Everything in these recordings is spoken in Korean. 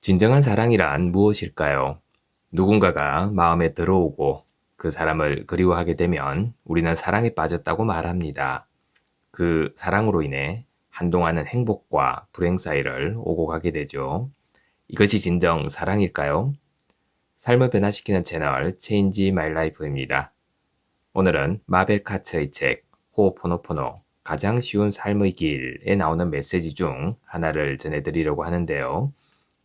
진정한 사랑이란 무엇일까요? 누군가가 마음에 들어오고 그 사람을 그리워하게 되면 우리는 사랑에 빠졌다고 말합니다. 그 사랑으로 인해 한동안은 행복과 불행 사이를 오고 가게 되죠. 이것이 진정 사랑일까요? 삶을 변화시키는 채널 체인지 마이 라이프입니다. 오늘은 마벨 카츠의 책 호oponopono 가장 쉬운 삶의 길에 나오는 메시지 중 하나를 전해드리려고 하는데요.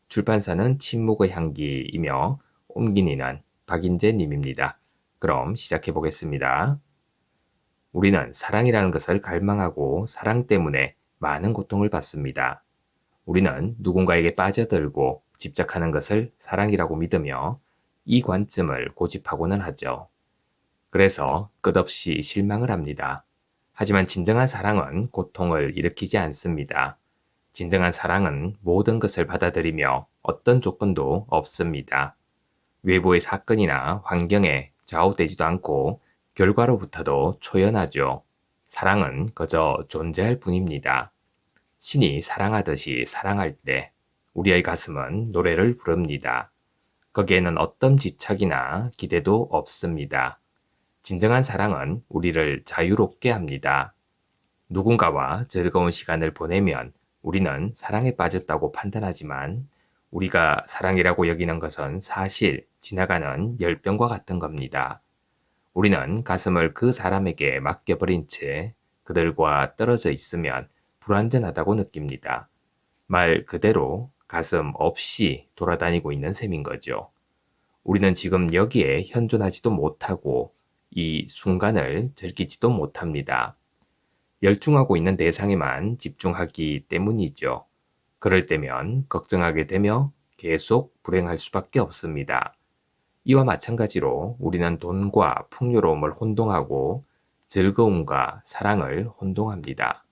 출판사는 침묵의 향기이며 옮긴이는 박인재 님입니다. 그럼 시작해 보겠습니다. 우리는 사랑이라는 것을 갈망하고 사랑 때문에 많은 고통을 받습니다. 우리는 누군가에게 빠져들고 집착하는 것을 사랑이라고 믿으며 이 관점을 고집하고는 하죠. 그래서 끝없이 실망을 합니다. 하지만 진정한 사랑은 고통을 일으키지 않습니다. 진정한 사랑은 모든 것을 받아들이며 어떤 조건도 없습니다. 외부의 사건이나 환경에 좌우되지도 않고 결과로부터도 초연하죠. 사랑은 그저 존재할 뿐입니다. 신이 사랑하듯이 사랑할 때 우리의 가슴은 노래를 부릅니다. 거기에는 어떤 집착이나 기대도 없습니다. 진정한 사랑은 우리를 자유롭게 합니다. 누군가와 즐거운 시간을 보내면 우리는 사랑에 빠졌다고 판단하지만 우리가 사랑이라고 여기는 것은 사실 지나가는 열병과 같은 겁니다. 우리는 가슴을 그 사람에게 맡겨버린 채 그들과 떨어져 있으면 불완전하다고 느낍니다. 말 그대로 가슴 없이 돌아다니고 있는 셈인 거죠. 우리는 지금 여기에 현존하지도 못하고 이 순간을 즐기지도 못합니다. 열중하고 있는 대상에만 집중하기 때문이죠. 그럴 때면 걱정하게 되며 계속 불행할 수밖에 없습니다. 이와 마찬가지로 우리는 돈과 풍요로움을 혼동하고 즐거움과 사랑을 혼동합니다.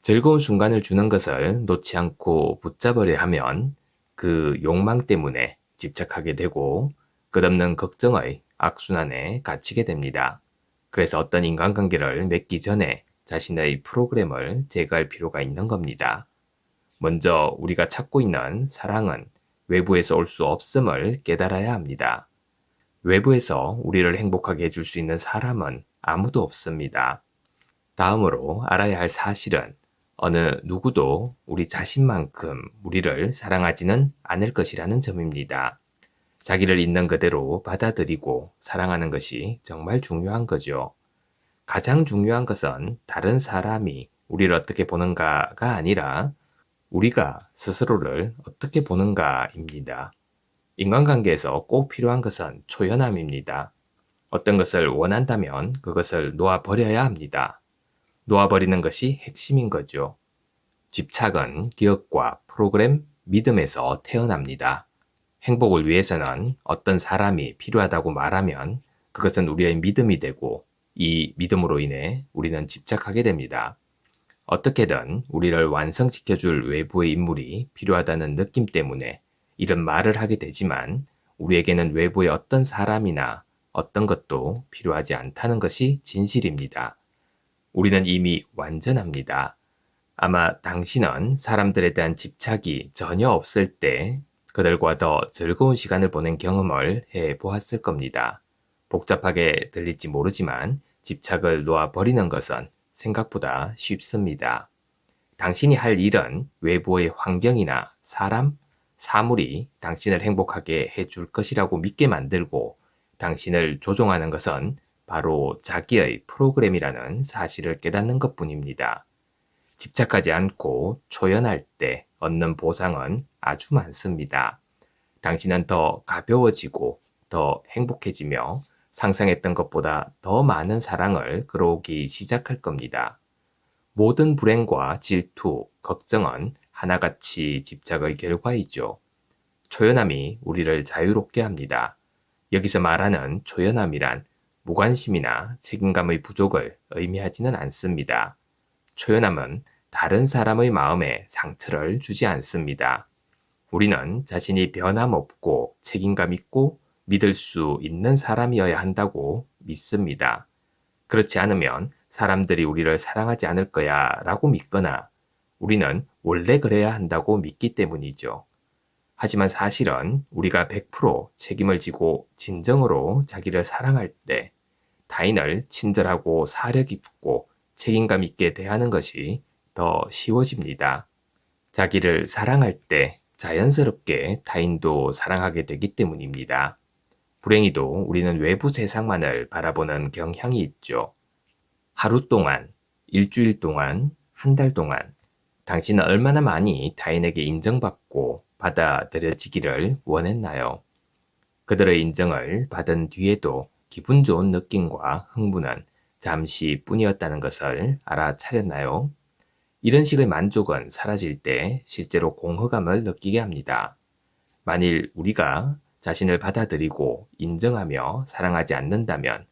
즐거운 순간을 주는 것을 놓지 않고 붙잡으려 하면 그 욕망 때문에 집착하게 되고 끝없는 걱정의 악순환에 갇히게 됩니다. 그래서 어떤 인간관계를 맺기 전에 자신의 프로그램을 제거할 필요가 있는 겁니다. 먼저 우리가 찾고 있는 사랑은 외부에서 올 수 없음을 깨달아야 합니다. 외부에서 우리를 행복하게 해줄 수 있는 사람은 아무도 없습니다. 다음으로 알아야 할 사실은 어느 누구도 우리 자신만큼 우리를 사랑하지는 않을 것이라는 점입니다. 자기를 있는 그대로 받아들이고 사랑하는 것이 정말 중요한 거죠. 가장 중요한 것은 다른 사람이 우리를 어떻게 보는가가 아니라 우리가 스스로를 어떻게 보는가입니다. 인간관계에서 꼭 필요한 것은 초연함입니다. 어떤 것을 원한다면 그것을 놓아버려야 합니다. 놓아버리는 것이 핵심인 거죠. 집착은 기억과 프로그램, 믿음에서 태어납니다. 행복을 위해서는 어떤 사람이 필요하다고 말하면 그것은 우리의 믿음이 되고 이 믿음으로 인해 우리는 집착하게 됩니다. 어떻게든 우리를 완성시켜줄 외부의 인물이 필요하다는 느낌 때문에 이런 말을 하게 되지만 우리에게는 외부의 어떤 사람이나 어떤 것도 필요하지 않다는 것이 진실입니다. 우리는 이미 완전합니다. 아마 당신은 사람들에 대한 집착이 전혀 없을 때 그들과 더 즐거운 시간을 보낸 경험을 해 보았을 겁니다. 복잡하게 들릴지 모르지만 집착을 놓아버리는 것은 생각보다 쉽습니다. 당신이 할 일은 외부의 환경이나 사람, 사물이 당신을 행복하게 해줄 것이라고 믿게 만들고 당신을 조종하는 것은 바로 자기의 프로그램이라는 사실을 깨닫는 것 뿐입니다. 집착하지 않고 초연할 때 얻는 보상은 아주 많습니다. 당신은 더 가벼워지고 더 행복해지며 상상했던 것보다 더 많은 사랑을 끌어오기 시작할 겁니다. 모든 불행과 질투, 걱정은 하나같이 집착의 결과이죠. 초연함이 우리를 자유롭게 합니다. 여기서 말하는 초연함이란 무관심이나 책임감의 부족을 의미하지는 않습니다. 초연함은 다른 사람의 마음에 상처를 주지 않습니다. 우리는 자신이 변함없고 책임감 있고 믿을 수 있는 사람이어야 한다고 믿습니다. 그렇지 않으면 사람들이 우리를 사랑하지 않을 거야 라고 믿거나 우리는 원래 그래야 한다고 믿기 때문이죠. 하지만 사실은 우리가 100% 책임을 지고 진정으로 자기를 사랑할 때 타인을 친절하고 사려 깊고 책임감 있게 대하는 것이 더 쉬워집니다. 자기를 사랑할 때 자연스럽게 타인도 사랑하게 되기 때문입니다. 불행히도 우리는 외부 세상만을 바라보는 경향이 있죠. 하루 동안, 일주일 동안, 한 달 동안 당신은 얼마나 많이 타인에게 인정받고 받아들여지기를 원했나요? 그들의 인정을 받은 뒤에도 기분 좋은 느낌과 흥분은 잠시 뿐이었다는 것을 알아차렸나요? 이런 식의 만족은 사라질 때 실제로 공허감을 느끼게 합니다. 만일 우리가 자신을 받아들이고 인정하며 사랑하지 않는다면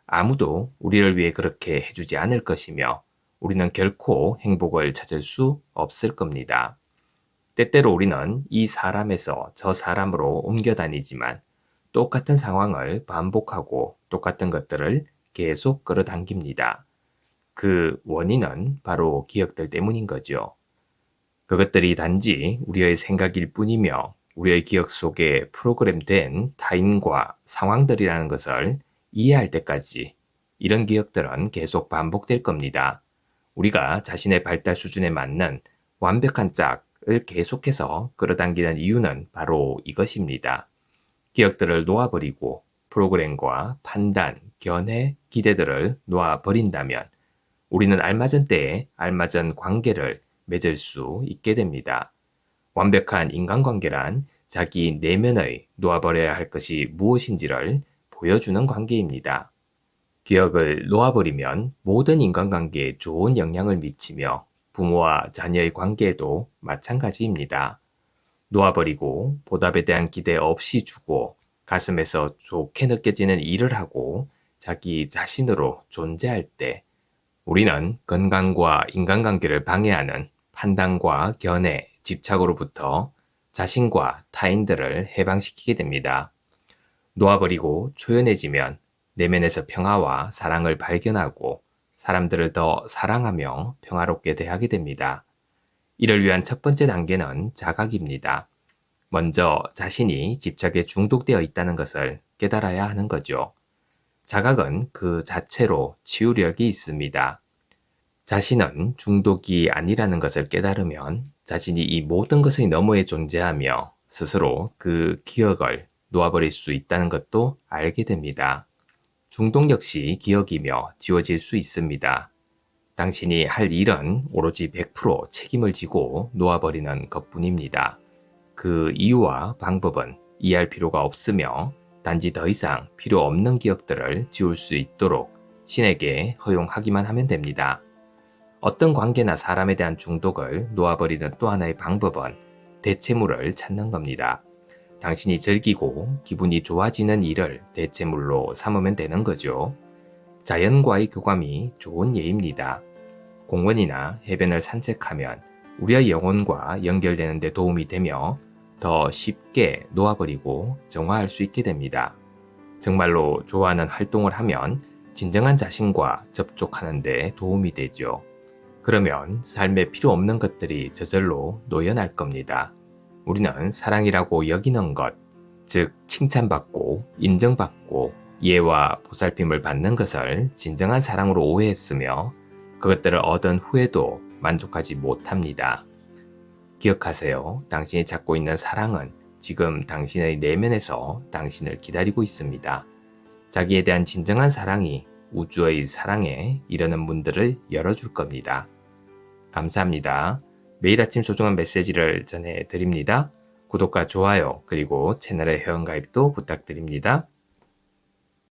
아무도 우리를 위해 그렇게 해주지 않을 것이며 우리는 결코 행복을 찾을 수 없을 겁니다. 때때로 우리는 이 사람에서 저 사람으로 옮겨 다니지만 똑같은 상황을 반복하고 똑같은 것들을 계속 끌어당깁니다. 그 원인은 바로 기억들 때문인 거죠. 그것들이 단지 우리의 생각일 뿐이며 우리의 기억 속에 프로그램된 타인과 상황들이라는 것을 이해할 때까지 이런 기억들은 계속 반복될 겁니다. 우리가 자신의 발달 수준에 맞는 완벽한 짝을 계속해서 끌어당기는 이유는 바로 이것입니다. 기억들을 놓아버리고 프로그램과 판단, 견해, 기대들을 놓아버린다면 우리는 알맞은 때에 알맞은 관계를 맺을 수 있게 됩니다. 완벽한 인간관계란 자기 내면의 놓아버려야 할 것이 무엇인지를 보여주는 관계입니다. 기억을 놓아버리면 모든 인간관계에 좋은 영향을 미치며 부모와 자녀의 관계에도 마찬가지입니다. 놓아버리고 보답에 대한 기대 없이 주고 가슴에서 좋게 느껴지는 일을 하고 자기 자신으로 존재할 때 우리는 건강과 인간관계를 방해하는 판단과 견해, 집착으로부터 자신과 타인들을 해방시키게 됩니다. 놓아버리고 초연해지면 내면에서 평화와 사랑을 발견하고 사람들을 더 사랑하며 평화롭게 대하게 됩니다. 이를 위한 첫 번째 단계는 자각입니다. 먼저 자신이 집착에 중독되어 있다는 것을 깨달아야 하는 거죠. 자각은 그 자체로 치유력이 있습니다. 자신은 중독이 아니라는 것을 깨달으면 자신이 이 모든 것의 너머에 존재하며 스스로 그 기억을 놓아버릴 수 있다는 것도 알게 됩니다. 중독 역시 기억이며 지워질 수 있습니다. 당신이 할 일은 오로지 100% 책임을 지고 놓아버리는 것뿐입니다. 그 이유와 방법은 이해할 필요가 없으며 단지 더 이상 필요 없는 기억들을 지울 수 있도록 신에게 허용하기만 하면 됩니다. 어떤 관계나 사람에 대한 중독을 놓아버리는 또 하나의 방법은 대체물을 찾는 겁니다. 당신이 즐기고 기분이 좋아지는 일을 대체물로 삼으면 되는 거죠. 자연과의 교감이 좋은 예입니다. 공원이나 해변을 산책하면 우리의 영혼과 연결되는 데 도움이 되며 더 쉽게 놓아버리고 정화할 수 있게 됩니다. 정말로 좋아하는 활동을 하면 진정한 자신과 접촉하는 데 도움이 되죠. 그러면 삶에 필요 없는 것들이 저절로 놓여날 겁니다. 우리는 사랑이라고 여기는 것, 즉 칭찬받고 인정받고 이해와 보살핌을 받는 것을 진정한 사랑으로 오해했으며 그것들을 얻은 후에도 만족하지 못합니다. 기억하세요. 당신이 찾고 있는 사랑은 지금 당신의 내면에서 당신을 기다리고 있습니다. 자기에 대한 진정한 사랑이 우주의 사랑에 이르는 문들을 열어줄 겁니다. 감사합니다. 매일 아침 소중한 메시지를 전해드립니다. 구독과 좋아요 그리고 채널의 회원가입도 부탁드립니다.